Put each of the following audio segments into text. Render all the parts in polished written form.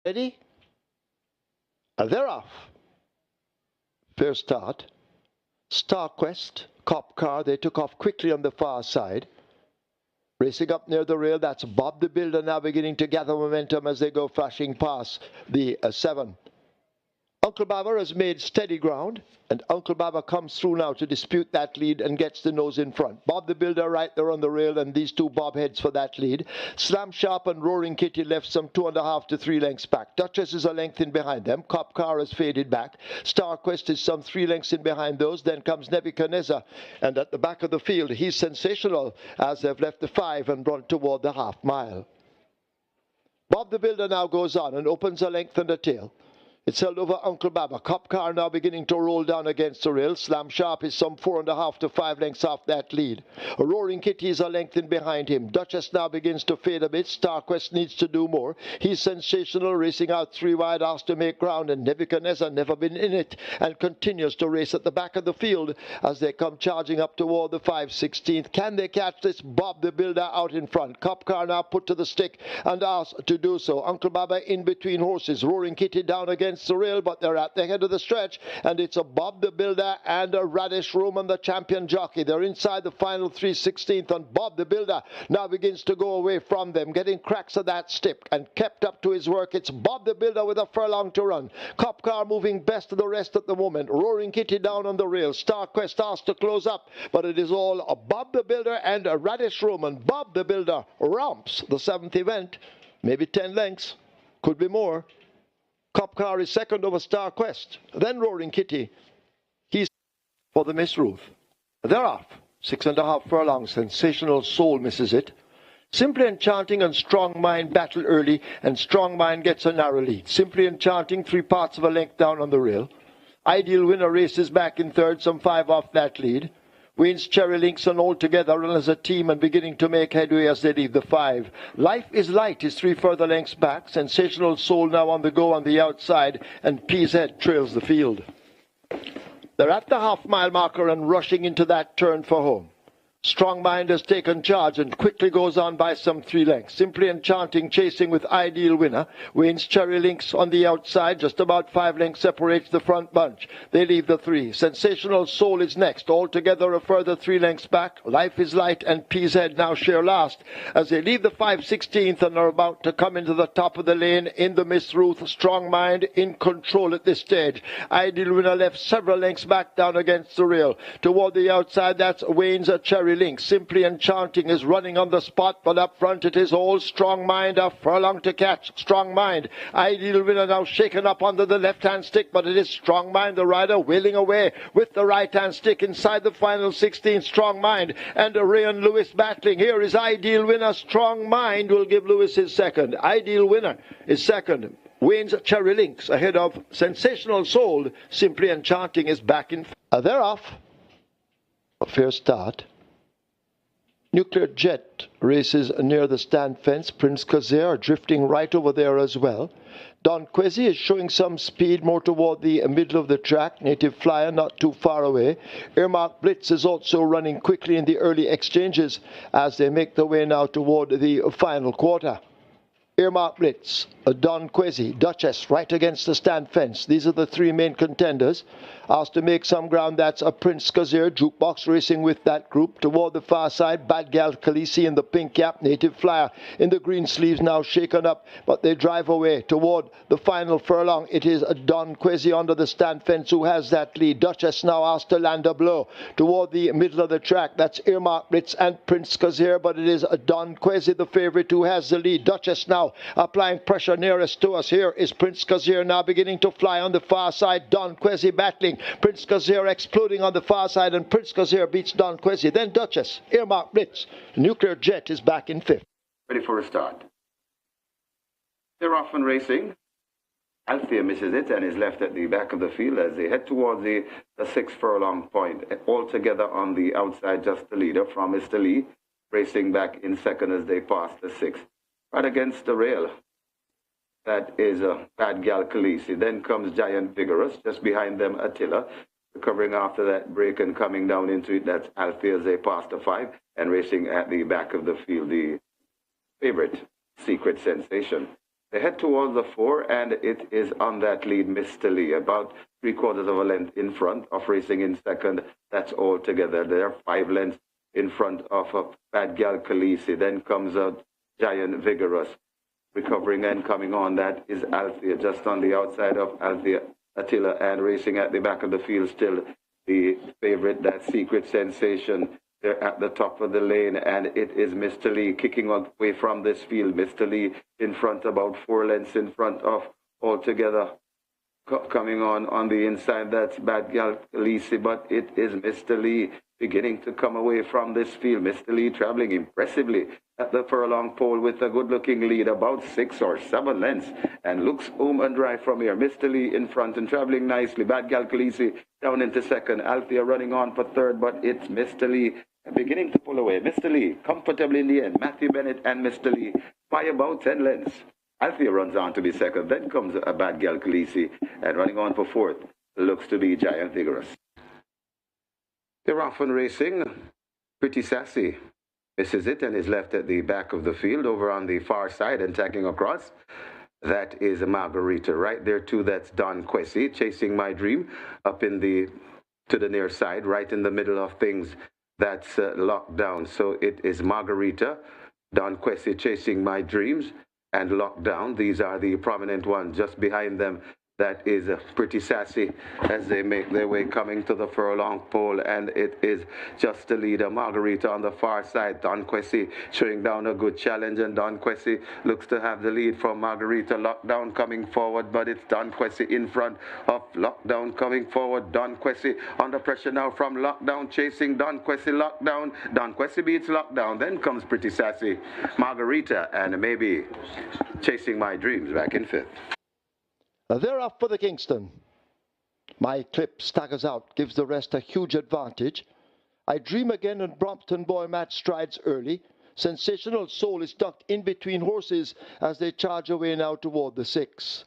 Ready? And they're off. Fair start. StarQuest, Cop Car, they took off quickly on the far side. Racing up near the rail, that's Bob the Builder now beginning to gather momentum as they go flashing past the 7. Uncle Baba has made steady ground, and Uncle Baba comes through now to dispute that lead and gets the nose in front. Bob the Builder right there on the rail, and these two bob heads for that lead. Slam Sharp and Roaring Kitty left some 2.5 to 3 lengths back. Duchess is a length in behind them. Cop Car has faded back. StarQuest is some 3 lengths in behind those. Then comes Nebuchadnezzar, and at the back of the field, he's sensational as they've left the 5 and run toward the half mile. Bob the Builder now goes on and opens a length and a tail. It's held over Uncle Baba. Cop Car now beginning to roll down against the rail. Slam Sharp is some 4.5 to 5 lengths off that lead. A Roaring Kitty is a length in behind him. Duchess now begins to fade a bit. StarQuest needs to do more. He's sensational, racing out 3 wide, asked to make ground, and Nebuchadnezzar never been in it and continues to race at the back of the field as they come charging up toward the 5/16th. Can they catch this Bob the Builder out in front? Cop Car now put to the stick and asked to do so. Uncle Baba in between horses. Roaring Kitty down against the rail, but they're at the head of the stretch, and it's a Bob the Builder and a Radish Roman, the champion jockey. They're inside the final 3/16th, and Bob the Builder now begins to go away from them, getting cracks of that stick and kept up to his work. It's Bob the Builder with a furlong to run. Cop Car moving best of the rest at the moment. Roaring Kitty down on the rail. StarQuest asked to close up, but it is all a Bob the Builder and a Radish Roman. Bob the Builder romps the 7th event, maybe 10 lengths, could be more. Cop Car is second over StarQuest. Then Roaring Kitty. He's for the Miss Ruth. They're off. 6.5 furlongs. Sensational Soul misses it. Simply Enchanting and Strong Mind battle early, and Strong Mind gets a narrow lead. Simply Enchanting 3 parts of a length down on the rail. Ideal Winner races back in third, some 5 off that lead. Wayne's Cherry Links and all together run as a team and beginning to make headway as they leave the 5. Life is Light is 3 further lengths back. Sensational Soul now on the go on the outside, and Pea's Head trails the field. They're at the half-mile marker and rushing into that turn for home. Strong Mind has taken charge and quickly goes on by some 3 lengths. Simply Enchanting chasing with Ideal Winner. Wayne's Cherry Links on the outside. Just about 5 lengths separates the front bunch. They leave the 3. Sensational Soul is next. Altogether a further 3 lengths back. Life is Light and Pea's Head now share last as they leave the 5/16th and are about to come into the top of the lane in the Miss Ruth. Strong Mind in control at this stage. Ideal Winner left several lengths back down against the rail. Toward the outside, that's Wayne's Cherry Link. Simply Enchanting is running on the spot, but up front it is all Strong Mind, a furlong to catch. Strong Mind. Ideal Winner now shaken up under the left-hand stick, but it is Strong Mind, the rider, wheeling away with the right-hand stick inside the final 16. Strong Mind and Ray and Lewis battling. Here is Ideal Winner. Strong Mind will give Lewis his second. Ideal Winner is second. Wayne's Cherry Links ahead of Sensational Soul. Simply Enchanting is back in. They're off. A fair start. Nuclear Jet races near the stand fence. Prince Kazir drifting right over there as well. Don Quezzy is showing some speed more toward the middle of the track. Native Flyer not too far away. Earmark Blitz is also running quickly in the early exchanges as they make their way now toward the final quarter. Earmark Blitz, Don Quezzy, Duchess right against the stand fence. These are the 3 main contenders. Asked to make some ground, that's a Prince Kazir. Jukebox racing with that group. Toward the far side, Bad Gal Khaleesi in the pink cap. Native Flyer in the green sleeves now shaken up, but they drive away toward the final furlong. It is Don Quezzy under the stand fence who has that lead. Duchess now asked to land a blow toward the middle of the track. That's Earmark Blitz and Prince Kazir, but it is Don Quezzy, the favorite, who has the lead. Duchess now applying pressure nearest to us. Here is Prince Kazir now beginning to fly on the far side. Don Quezzy battling. Prince Kazir exploding on the far side, and Prince Kazir beats Don Quezzy. Then Duchess, Earmark Blitz. Nuclear Jet is back in 5th. Ready for a start. They're off and racing. Althea misses it and is left at the back of the field as they head towards the 6 furlong point. Altogether on the outside, just the leader from Mr. Lee, racing back in second as they pass the 6. Right against the rail. That is Bad Gal Khaleesi. Then comes Giant Vigorous. Just behind them, Attila. Recovering after that break and coming down into it, that's Althea as they pass the 5. And racing at the back of the field, the favorite, Secret Sensation. They head towards the 4, and it is on that lead, Mr. Lee, about 3/4 of a length in front of racing in second. That's all together. They are 5 lengths in front of Bad Gal Khaleesi. Then comes a Giant Vigorous. Recovering and coming on, that is Althea, just on the outside of Althea Attila, and racing at the back of the field still the favorite, that Secret Sensation. They're at the top of the lane, and it is Mr. Lee kicking away from this field. Mr. Lee in front, about 4 lengths in front of altogether. Coming on the inside, that's Bad Gal Khaleesi, but it is Mr. Lee beginning to come away from this field. Mr. Lee traveling impressively at the furlong pole with a good-looking lead, about 6 or 7 lengths, and looks home and dry from here. Mr. Lee in front and traveling nicely. Bad Gal Khaleesi down into second. Althea running on for third, but it's Mr. Lee beginning to pull away. Mr. Lee comfortably in the end. Matthew Bennett and Mr. Lee by about 10 lengths. Althea runs on to be second. Then comes a Bad Gal Khaleesi, and running on for fourth looks to be Giant Vigorous. They're off and racing. Pretty Sassy misses it and is left at the back of the field over on the far side and tacking across. That is Margarita. Right there too, that's Don Quessy chasing My Dream up in to the near side, right in the middle of things. That's locked down. So it is Margarita, Don Quessy chasing My Dreams, and locked down. These are the prominent ones. Just behind them, that is Pretty Sassy as they make their way coming to the furlong pole, and it is just the leader, Margarita, on the far side. Don Quessy showing down a good challenge, and Don Quessy looks to have the lead from Margarita. Lockdown coming forward, but it's Don Quessy in front of Lockdown coming forward. Don Quessy under pressure now from Lockdown, chasing Don Quessy. Lockdown, Don Quessy beats Lockdown. Then comes Pretty Sassy, Margarita, and maybe Chasing My Dreams back in fifth. They're off for the Kingston. My Clip staggers out, gives the rest a huge advantage. I Dream Again and Brompton Boy match strides early. Sensational Soul is tucked in between horses as they charge away now toward the 6.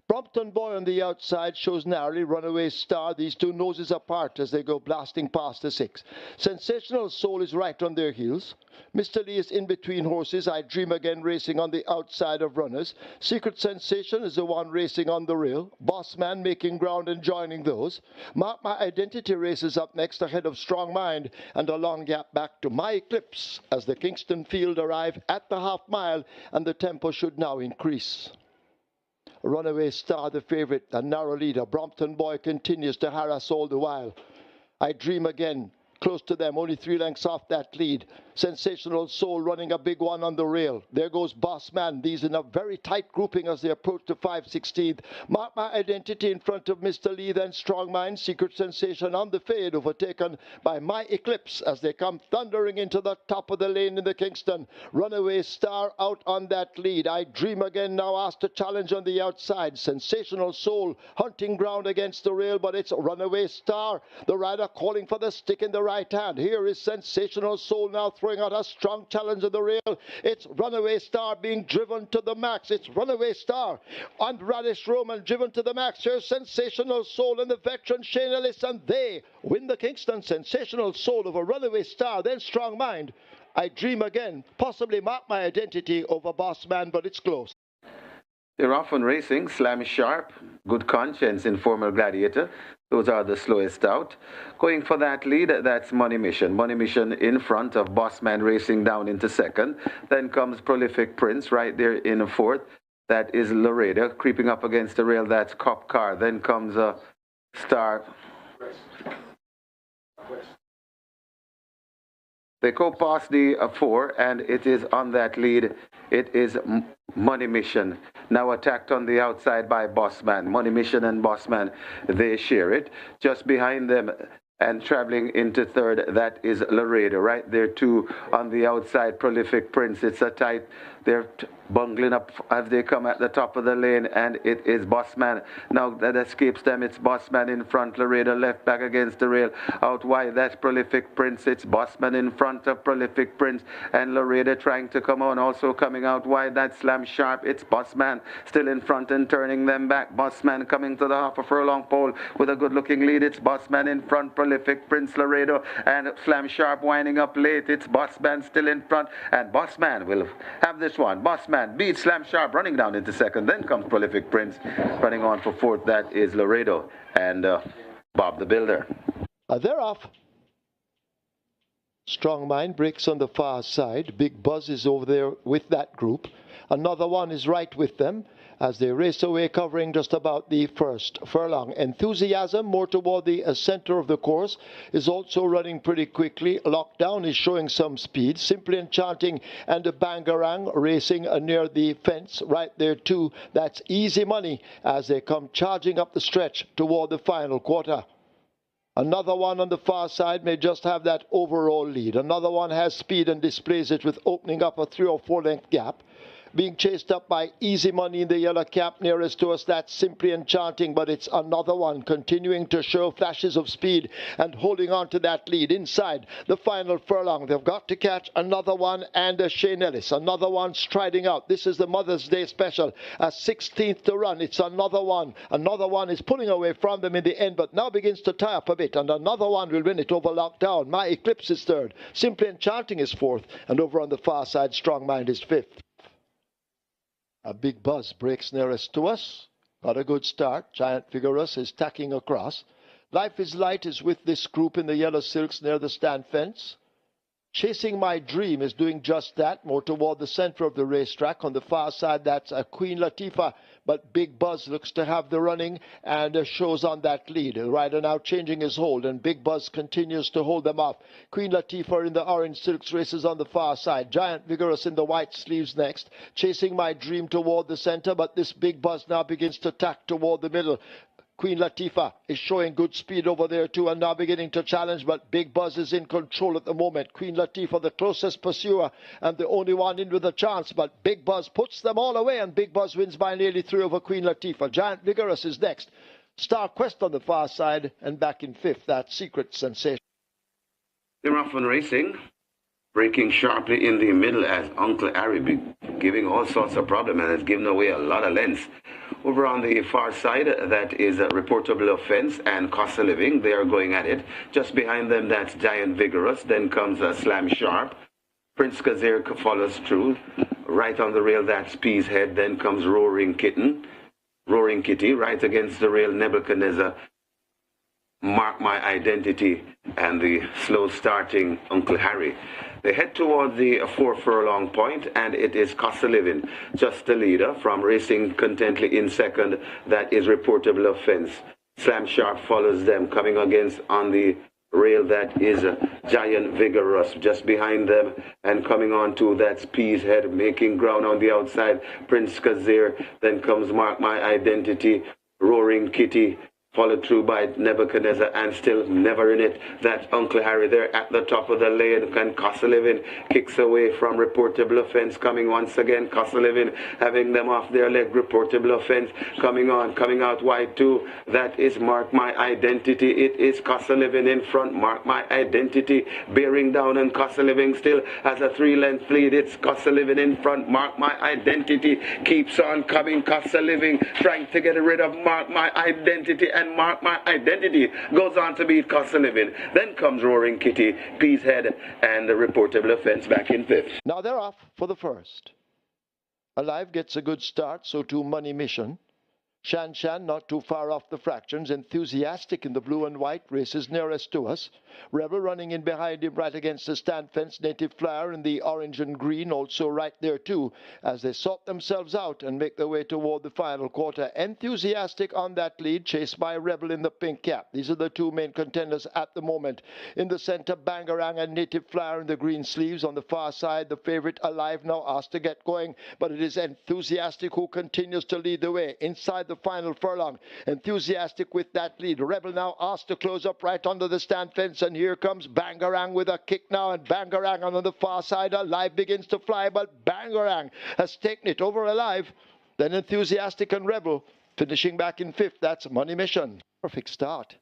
Brompton Boy on the outside shows narrowly. Runaway Star, these two noses apart as they go blasting past the 6. Sensational Soul is right on their heels. Mr. Lee is in between horses. I Dream Again racing on the outside of runners. Secret Sensation is the one racing on the rail. Boss Man making ground and joining those. Mark My Identity races up next ahead of Strong Mind, and a long gap back to My Eclipse as the Kingston field arrive at the half mile, and the tempo should now increase. Runaway Star, the favourite, a narrow leader. Brompton Boy continues to harass all the while. I Dream Again, close to them, only 3 lengths off that lead. Sensational Soul running a big one on the rail. There goes Boss Man. These in a very tight grouping as they approach the 5/16. Mark My Identity in front of Mr. Lee, then Strong Mind. Secret Sensation on the fade, overtaken by My Eclipse as they come thundering into the top of the lane in the Kingston. Runaway Star out on that lead. I Dream Again now asked to challenge on the outside. Sensational Soul hunting ground against the rail, but it's Runaway Star, the rider calling for the stick in the right hand. Here is Sensational Soul now throwing out a strong challenge of the rail. It's Runaway Star being driven to the max. It's Runaway Star and Radish Roman driven to the max. Here's Sensational Soul and the veteran Shane Ellis, and they win the Kingston. Sensational Soul over Runaway Star, then Strong Mind. I Dream Again, possibly Mark My Identity over Boss Man, but it's close. They're off and racing. Slam Sharp, Good Conscience, Informal Gladiator. Those are the slowest out. Going for that lead, that's Money Mission. Money Mission in front of Bossman racing down into second. Then comes Prolific Prince right there in fourth. That is Laredo creeping up against the rail. That's Cop Car. Then comes Star. They go past the 4, and it is on that lead. It is Money Mission, now attacked on the outside by Bossman. Money Mission and Bossman, they share it. Just behind them and traveling into third, that is Laredo. Right there too on the outside, Prolific Prince. It's a tight, they're bungling up as they come at the top of the lane, and it is Bossman. Now that escapes them, it's Bossman in front, Laredo left back against the rail. Out wide, that's Prolific Prince. It's Bossman in front of Prolific Prince, and Laredo trying to come on. Also coming out wide, that's Slam Sharp. It's Bossman still in front and turning them back. Bossman coming to the half a furlong pole with a good looking lead. It's Bossman in front, Prolific Prince, Laredo, and Slam Sharp winding up late. It's Bossman still in front, and Bossman will have the first one. Bossman beats Slam Sharp running down into second. Then comes Prolific Prince running on for fourth. That is Laredo and Bob the Builder. They're off. Strong Mind breaks on the far side. Big Buzz is over there with that group. Another one is right with them as they race away, covering just about the first furlong. Enthusiasm, more toward the center of the course, is also running pretty quickly. Lockdown is showing some speed. Simply Enchanting and the Bangarang racing near the fence right there too. That's Easy Money as they come charging up the stretch toward the final quarter. Another one on the far side may just have that overall lead. Another one has speed and displays it with opening up a 3 or 4 length gap. Being chased up by Easy Money in the yellow cap nearest to us. That's Simply Enchanting, but it's another one continuing to show flashes of speed and holding on to that lead inside the final furlong. They've got to catch another one and Shane Ellis. Another one striding out. This is the Mother's Day special. A 16th to run. It's another one. Another one is pulling away from them in the end, but now begins to tie up a bit. And another one will win it over Lockdown. My Eclipse is third. Simply Enchanting is fourth. And over on the far side, Strong Mind is fifth. A Big Buzz breaks nearest to us. Got a good start. Giant Vigorous is tacking across. Life is Light is with this group in the yellow silks near the stand fence. Chasing My Dream is doing just that, more toward the center of the racetrack. On the far side, that's Queen Latifah, but Big Buzz looks to have the running and shows on that lead. The rider now changing his hold, and Big Buzz continues to hold them off. Queen Latifah in the orange silks races on the far side. Giant Vigorous in the white sleeves next. Chasing My Dream toward the center, but this Big Buzz now begins to tack toward the middle. Queen Latifah is showing good speed over there too and now beginning to challenge, but Big Buzz is in control at the moment. Queen Latifah the closest pursuer and the only one in with a chance, but Big Buzz puts them all away and Big Buzz wins by nearly 3 over Queen Latifah. Giant Vigorous is next. Star Quest on the far side and back in fifth. That's Secret Sensation. They're off and racing. Breaking sharply in the middle as Uncle Harry be giving all sorts of problems and has given away a lot of lengths. Over on the far side, that is a Reportable Offense and Cost of Living. They are going at it. Just behind them, that's Giant Vigorous. Then comes Slam Sharp. Prince Kazir follows through. Right on the rail, that's Pea's Head. Then comes Roaring Kitty. Right against the rail, Nebuchadnezzar. Mark My Identity and the slow starting Uncle Harry. They head towards the 4 furlong point, and it is Cost of Living, just the leader, from racing contently in second. That is Reportable Offense. Slam Sharp follows them, coming against on the rail. That is Giant Vigorous just behind them, and coming on to that's Pea's Head, making ground on the outside. Prince Kazir. Then comes Mark My Identity, Roaring Kitty, followed through by Nebuchadnezzar, and still never in it. That's Uncle Harry there at the top of the lane. And Cost of Living kicks away from Reportable Offense. Coming once again, Cost of Living having them off their leg. Reportable Offense coming on, coming out wide too. That is Mark My Identity. It is Cost of Living in front. Mark My Identity bearing down, and Cost of Living still has a 3-length lead. It's Cost of Living in front. Mark My Identity keeps on coming. Cost of Living trying to get rid of Mark My Identity, and Mark My Identity goes on to beat Cost of Living. Then comes Roaring Kitty, Pea's Head, and the Reportable Offense back in fifth. Now they're off for the first. Alive gets a good start, so too Money Mission. Shan Shan not too far off the fractions. Enthusiastic in the blue and white races nearest to us. Rebel running in behind him right against the stand fence. Native Flyer in the orange and green also right there too as they sort themselves out and make their way toward the final quarter. Enthusiastic on that lead, chased by Rebel in the pink cap. These are the two main contenders at the moment. In the center, Bangarang and Native Flyer in the green sleeves. On the far side, the favorite Alive now asked to get going, but it is Enthusiastic who continues to lead the way. Inside the final furlong, Enthusiastic with that lead. Rebel now asked to close up right under the stand fence, and here comes Bangarang with a kick now, and Bangarang on the far side. Alive begins to fly, but Bangarang has taken it over Alive. Then Enthusiastic and Rebel finishing back in fifth. That's Money Mission. Perfect start.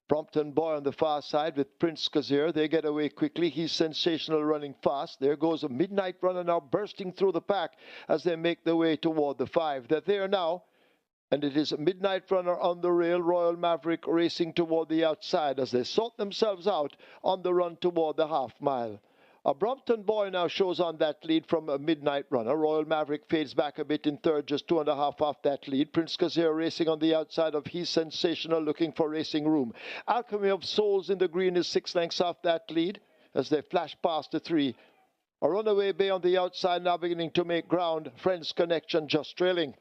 Brompton Boy on the far side with Prince Kazir. They get away quickly. He's sensational, running fast. There goes a Midnight Runner now bursting through the pack as they make their way toward the 5. They're there now. And it is a Midnight Runner on the rail. Royal Maverick racing toward the outside as they sort themselves out on the run toward the half mile. A Brompton Boy now shows on that lead from a Midnight Runner. Royal Maverick fades back a bit in third, just 2.5 off that lead. Prince Kazir racing on the outside of He's Sensational, looking for racing room. Alchemy of Souls in the green is 6 lengths off that lead as they flash past the 3. A Runaway Bay on the outside now beginning to make ground. Friends Connection just trailing.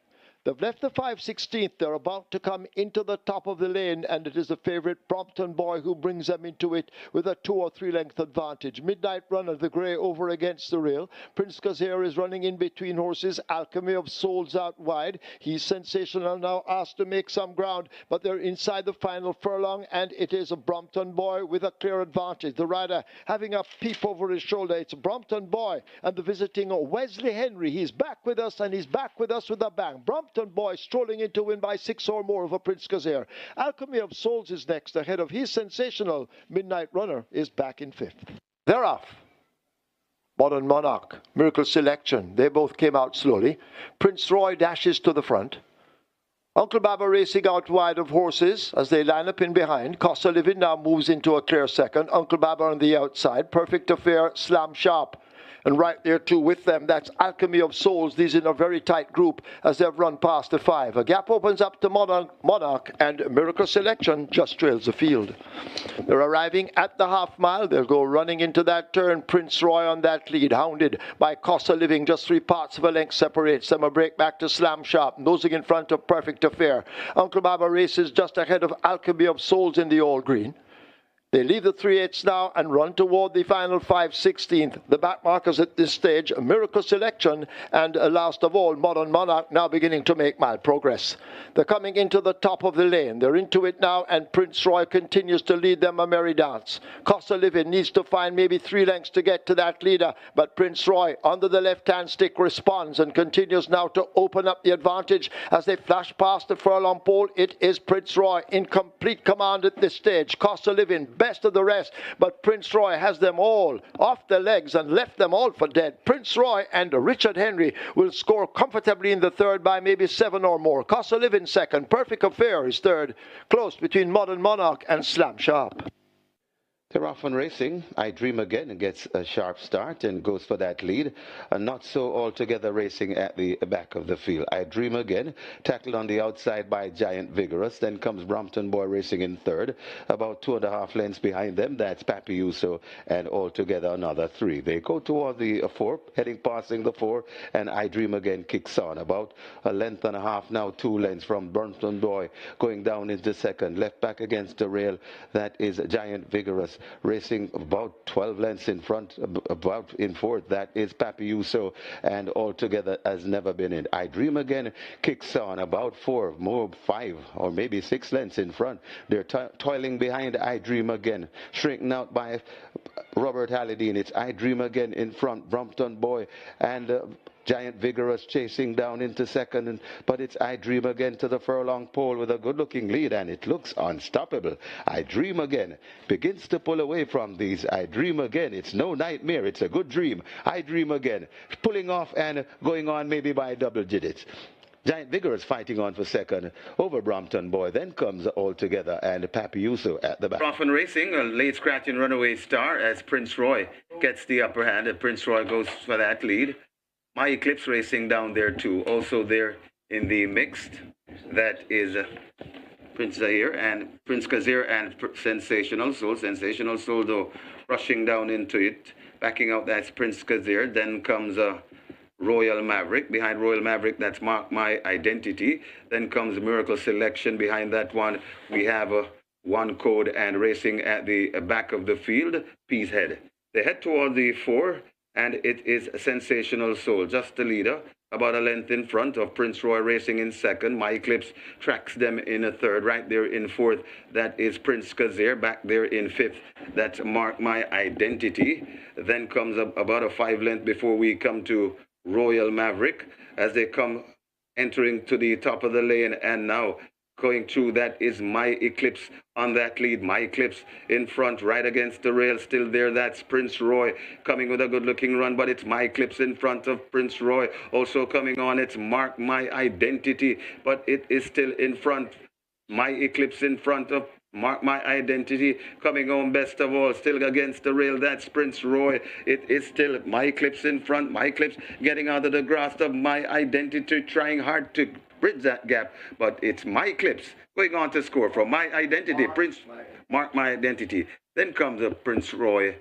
They've left the 5/16th. They're about to come into the top of the lane, and it is the favourite Brompton Boy who brings them into it with a 2 or 3 length advantage. Midnight Runner, the grey, over against the rail. Prince Kazir is running in between horses. Alchemy of Souls out wide. He's Sensational now asked to make some ground, but they're inside the final furlong, and it is a Brompton Boy with a clear advantage. The rider having a peep over his shoulder. It's a Brompton Boy and the visiting Wesley Henry. He's back with us, and he's back with us with a bang. Brompton Boy strolling in to win by 6 or more over Prince Kazir. Alchemy of Souls is next, ahead of He's Sensational. Midnight Runner is back in 5th. They're off. Modern Monarch, Miracle Selection, they both came out slowly. Prince Roy dashes to the front. Uncle Baba racing out wide of horses as they line up in behind. Costa Living now moves into a clear second. Uncle Baba on the outside. Perfect Affair, Slam Sharp. And right there too with them, that's Alchemy of Souls. These in a very tight group as they've run past the 5. A gap opens up to Monarch, and Miracle Selection just trails the field. They're arriving at the half mile. They'll go running into that turn. Prince Roy on that lead, hounded by Costa Living. Just 3 parts of a length separates them. A break back to Slam Sharp, nosing in front of Perfect Affair. Uncle Baba races just ahead of Alchemy of Souls in the all green. They leave the 3/8 now and run toward the final 5/16th. The back markers at this stage, Miracle Selection, and last of all, Modern Monarch now beginning to make mild progress. They're coming into the top of the lane. They're into it now, and Prince Roy continues to lead them a merry dance. Costa Living needs to find maybe 3 lengths to get to that leader, but Prince Roy, under the left-hand stick, responds and continues now to open up the advantage as they flash past the furlong pole. It is Prince Roy in complete command at this stage. Costa Living, best of the rest, but Prince Roy has them all off their legs and left them all for dead. Prince Roy and Richard Henry will score comfortably in the 3rd by maybe 7 or more. Costa Living 2nd, Perfect Affair is 3rd, close between Modern Monarch and Slam Sharp. They're off and racing. I Dream Again gets a sharp start and goes for that lead. Not so altogether racing at the back of the field. I Dream Again, tackled on the outside by Giant Vigorous. Then comes Brompton Boy racing in 3rd. About 2.5 lengths behind them. That's Papi Uso and altogether another 3. They go toward the 4, heading passing the 4, and I Dream Again kicks on. About 1.5 lengths now, 2 lengths from Brompton Boy going down into 2nd. Left back against the rail. That is Giant Vigorous, racing about 12 lengths in front, about in 4th. That is Papi Uso, and altogether has never been in. I Dream Again kicks on about 4, more 5 or maybe 6 lengths in front. They're toiling behind I Dream Again, shrinking out by Robert Hallidine. It's I Dream Again in front. Brompton Boy and Giant Vigorous chasing down into 2nd, but it's I Dream Again to the furlong pole with a good-looking lead, and it looks unstoppable. I Dream Again begins to pull away from these. I Dream Again. It's no nightmare. It's a good dream. I Dream Again pulling off and going on maybe by double digits. Giant Vigorous fighting on for 2nd over Brompton Boy. Then comes Altogether and Papi Uso at the back. Off and racing, a late scratching runaway star as Prince Roy gets the upper hand, and Prince Roy goes for that lead. My Eclipse racing down there too. Also there in the mixed, that is Prince Kazir and Sensational Soul. Sensational Soul though rushing down into it. Backing out, that's Prince Kazir. Then comes Royal Maverick. Behind Royal Maverick, that's Mark My Identity. Then comes Miracle Selection. Behind that one, we have One Code, and racing at the back of the field, Peace Head. They head toward the 4, and it is Sensational Soul, just the leader, about a length in front of Prince Roy racing in 2nd. My Eclipse tracks them in a 3rd. Right there in 4th, that is Prince Kazir. Back there in 5th, that's Mark My Identity. Then comes about a 5 length before we come to Royal Maverick as they come entering to the top of the lane, and now going through, that is My Eclipse on that lead. My Eclipse in front, right against the rail, still there. That's Prince Roy coming with a good-looking run, but it's My Eclipse in front of Prince Roy. Also coming on, it's Mark My Identity, but it is still in front. My Eclipse in front of Mark My Identity coming home best of all, still against the rail. That's Prince Roy. It is still My Clips in front. My Clips getting out of the grasp of My Identity, trying hard to bridge that gap, but it's My Clips going on to score from My Identity. Mark My Identity. Then comes the Prince Roy.